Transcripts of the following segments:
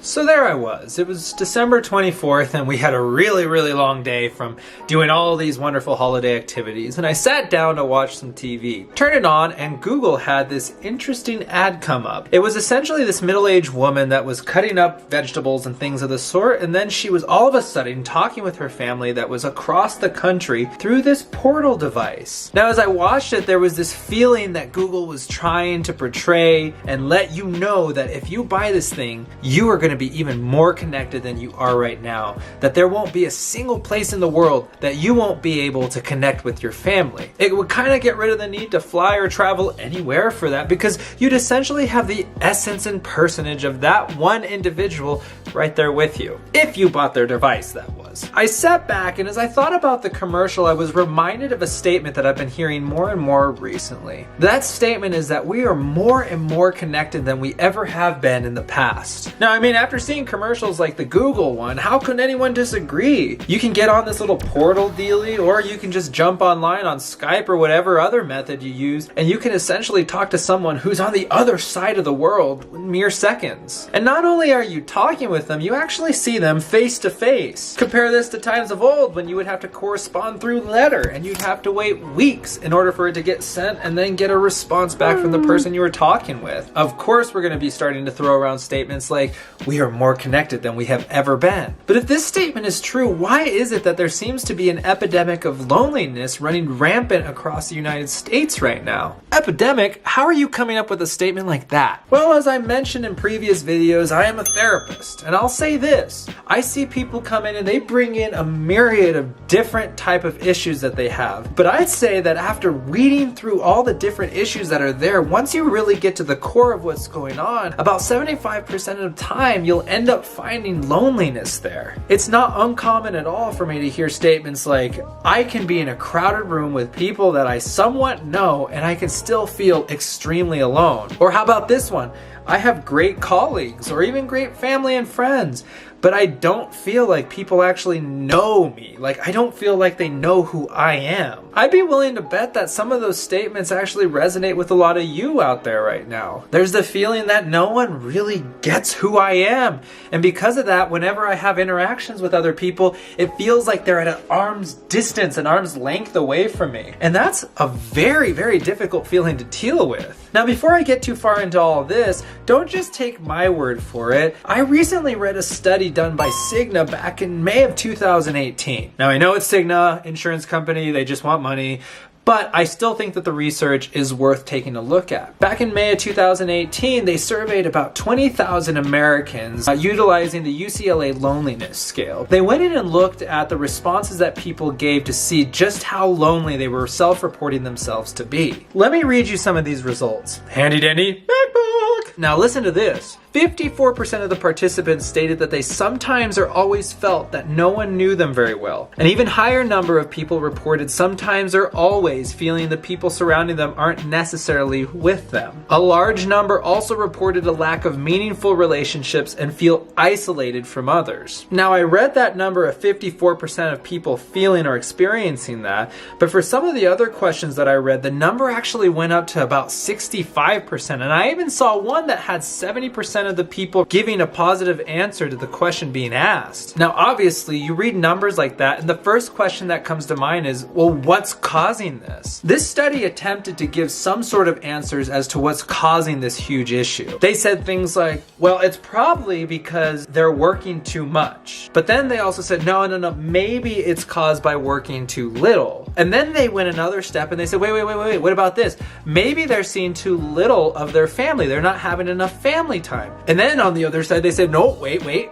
So there I was. It was December 24th and we had a really long day from doing all these wonderful holiday activities, and I sat down to watch some TV. Turned it on and Google had this interesting ad come up. It was essentially this middle-aged woman that was cutting up vegetables and things of the sort, and then she was all of a sudden talking with her family that was across the country through this portal device. Now as I watched it, there was this feeling that Google was trying to portray and let you know that if you buy this thing, you are going to be even more connected than you are right now. That there won't be a single place in the world that you won't be able to connect with your family. It would kind of get rid of the need to fly or travel anywhere for that, because you'd essentially have the essence and personage of that one individual right there with you. If you bought their device, that was. I sat back, and as I thought about the commercial, I was reminded of a statement that I've been hearing more and more recently. That statement is that we are more and more connected than we ever have been in the past. Now, I mean, after seeing commercials like the Google one, how can anyone disagree? You can get on this little portal dealie, or you can just jump online on Skype or whatever other method you use, and you can essentially talk to someone who's on the other side of the world in mere seconds. And not only are you talking with them, you actually see them face to face. Compare this to times of old when you would have to correspond through letter, and you'd have to wait weeks in order for it to get sent and then get a response back from the person you were talking with. Of course, we're going to be starting to throw around statements like, we are more connected than we have ever been. But if this statement is true, why is it that there seems to be an epidemic of loneliness running rampant across the United States right now? Epidemic? How are you coming up with a statement like that? Well, as I mentioned in previous videos, I am a therapist, and I'll say this. I see people come in and they bring in a myriad of different type of issues that they have. But I'd say that after weeding through all the different issues that are there, once you really get to the core of what's going on, about 75% of the time, you'll end up finding loneliness there. It's not uncommon at all for me to hear statements like, I can be in a crowded room with people that I somewhat know and I can still feel extremely alone. Or how about this one? I have great colleagues or even great family and friends, but I don't feel like people actually know me. Like, I don't feel like they know who I am. I'd be willing to bet that some of those statements actually resonate with a lot of you out there right now. There's the feeling that no one really gets who I am. And because of that, whenever I have interactions with other people, it feels like they're at an arm's distance, an arm's length away from me. And that's a very difficult feeling to deal with. Now, before I get too far into all this, don't just take my word for it. I recently read a study done by Cigna back in May of 2018. Now, I know it's Cigna, insurance company, they just want money, but I still think that the research is worth taking a look at. Back in May of 2018, they surveyed about 20,000 Americans utilizing the UCLA loneliness scale. They went in and looked at the responses that people gave to see just how lonely they were self-reporting themselves to be. Let me read you some of these results. Handy dandy MacBook! Now listen to this. 54% of the participants stated that they sometimes or always felt that no one knew them very well. An even higher number of people reported sometimes or always feeling the people surrounding them aren't necessarily with them. A large number also reported a lack of meaningful relationships and feel isolated from others. Now, I read that number of 54% of people feeling or experiencing that, but for some of the other questions that I read, the number actually went up to about 65%, and I even saw one that had 70% of the people giving a positive answer to the question being asked. Now, obviously, you read numbers like that, and the first question that comes to mind is, well, what's causing this? This study attempted to give some sort of answers as to what's causing this huge issue. They said things like, well, it's probably because they're working too much. But then they also said, no, maybe it's caused by working too little. And then they went another step and they said, wait, what about this? Maybe they're seeing too little of their family. They're not having enough family time. And then on the other side, they said, no, wait.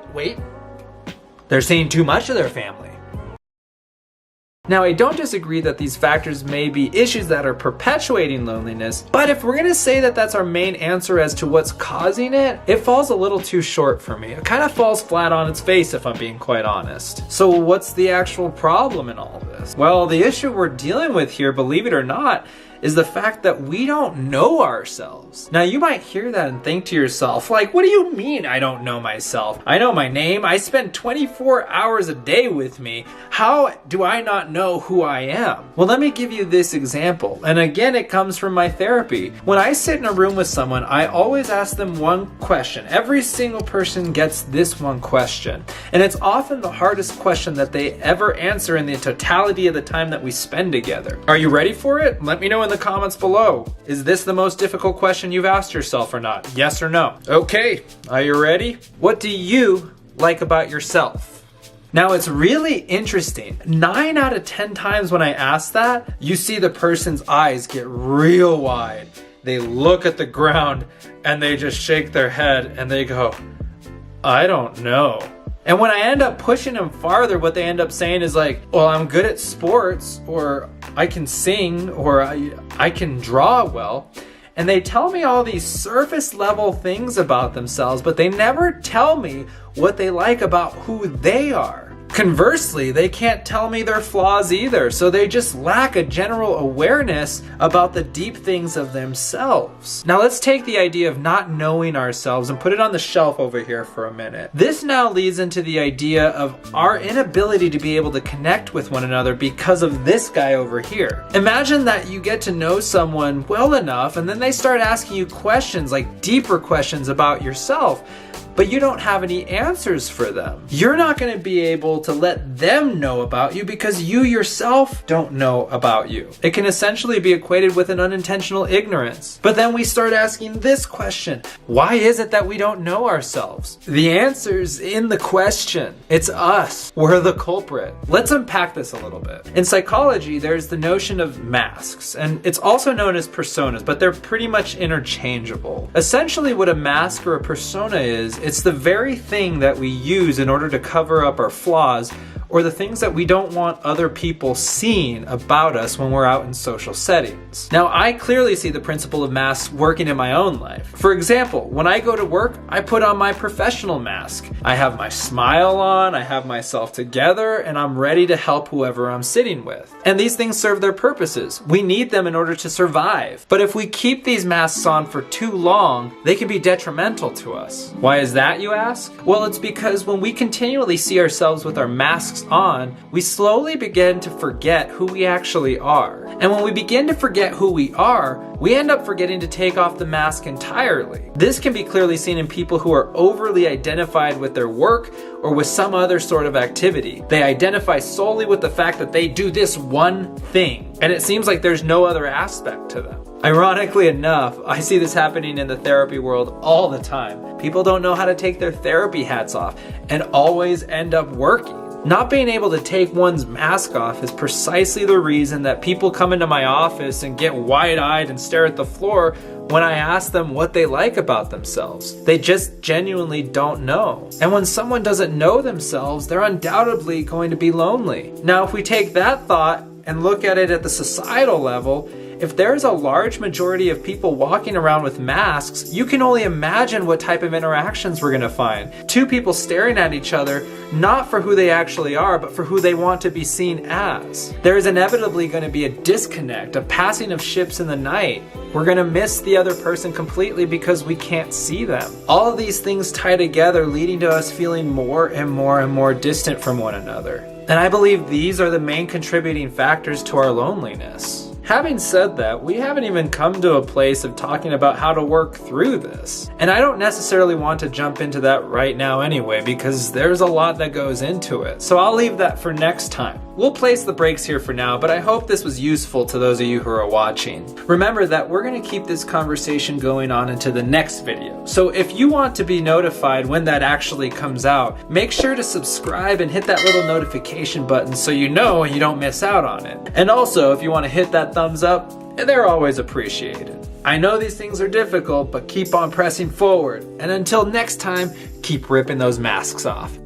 They're seeing too much of their family. Now, I don't disagree that these factors may be issues that are perpetuating loneliness, but if we're going to say that that's our main answer as to what's causing it, it falls a little too short for me. It kind of falls flat on its face, if I'm being quite honest. So what's the actual problem in all of this? Well, the issue we're dealing with here, believe it or not, is the fact that we don't know ourselves. Now, you might hear that and think to yourself, like, what do you mean I don't know myself? I know my name. I spend 24 hours a day with me. How do I not know who I am? Well, let me give you this example. And again, it comes from my therapy. When I sit in a room with someone, I always ask them one question. Every single person gets this one question. And it's often the hardest question that they ever answer in the totality of the time that we spend together. Are you ready for it? Let me know in the comments below. Is this the most difficult question you've asked yourself or not? Yes or no? Okay, are you ready? What do you like about yourself? Now, it's really interesting. 9 out of 10 times when I ask that, you see the person's eyes get real wide. They look at the ground and they just shake their head and they go, I don't know. And when I end up pushing them farther, what they end up saying is like, well, I'm good at sports, or I can sing, or I can draw well. And they tell me all these surface level things about themselves, but they never tell me what they like about who they are. Conversely, they can't tell me their flaws either, so they just lack a general awareness about the deep things of themselves. Now let's take the idea of not knowing ourselves and put it on the shelf over here for a minute. This now leads into the idea of our inability to be able to connect with one another because of this guy over here. Imagine that you get to know someone well enough and then they start asking you questions, like deeper questions about yourself, but you don't have any answers for them. You're not going to be able to let them know about you because you yourself don't know about you. It can essentially be equated with an unintentional ignorance. But then we start asking this question: why is it that we don't know ourselves? The answer's in the question. It's us. We're the culprit. Let's unpack this a little bit. In psychology, there's the notion of masks, and it's also known as personas, but they're pretty much interchangeable. Essentially, what a mask or a persona is, it's the very thing that we use in order to cover up our flaws or the things that we don't want other people seeing about us when we're out in social settings. Now, I clearly see the principle of masks working in my own life. For example, when I go to work, I put on my professional mask. I have my smile on, I have myself together, and I'm ready to help whoever I'm sitting with. And these things serve their purposes. We need them in order to survive. But if we keep these masks on for too long, they can be detrimental to us. Why is that, you ask? Well, it's because when we continually see ourselves with our masks on, we slowly begin to forget who we actually are. And when we begin to forget who we are, we end up forgetting to take off the mask entirely. This can be clearly seen in people who are overly identified with their work or with some other sort of activity. They identify solely with the fact that they do this one thing, and it seems like there's no other aspect to them. Ironically enough, I see this happening in the therapy world all the time. People don't know how to take their therapy hats off and always end up working. Not being able to take one's mask off is precisely the reason that people come into my office and get wide-eyed and stare at the floor when I ask them what they like about themselves. They just genuinely don't know. And when someone doesn't know themselves, they're undoubtedly going to be lonely. Now, if we take that thought and look at it at the societal level, if there's a large majority of people walking around with masks, you can only imagine what type of interactions we're going to find. Two people staring at each other, not for who they actually are, but for who they want to be seen as. There is inevitably going to be a disconnect, a passing of ships in the night. We're going to miss the other person completely because we can't see them. All of these things tie together, leading to us feeling more and more and more distant from one another. And I believe these are the main contributing factors to our loneliness. Having said that, we haven't even come to a place of talking about how to work through this. And I don't necessarily want to jump into that right now anyway, because there's a lot that goes into it. So I'll leave that for next time. We'll place the brakes here for now, but I hope this was useful to those of you who are watching. Remember that we're going to keep this conversation going on into the next video. So if you want to be notified when that actually comes out, make sure to subscribe and hit that little notification button so you know and you don't miss out on it. And also, if you want to hit that thumbs up, they're always appreciated. I know these things are difficult, but keep on pressing forward. And until next time, keep ripping those masks off.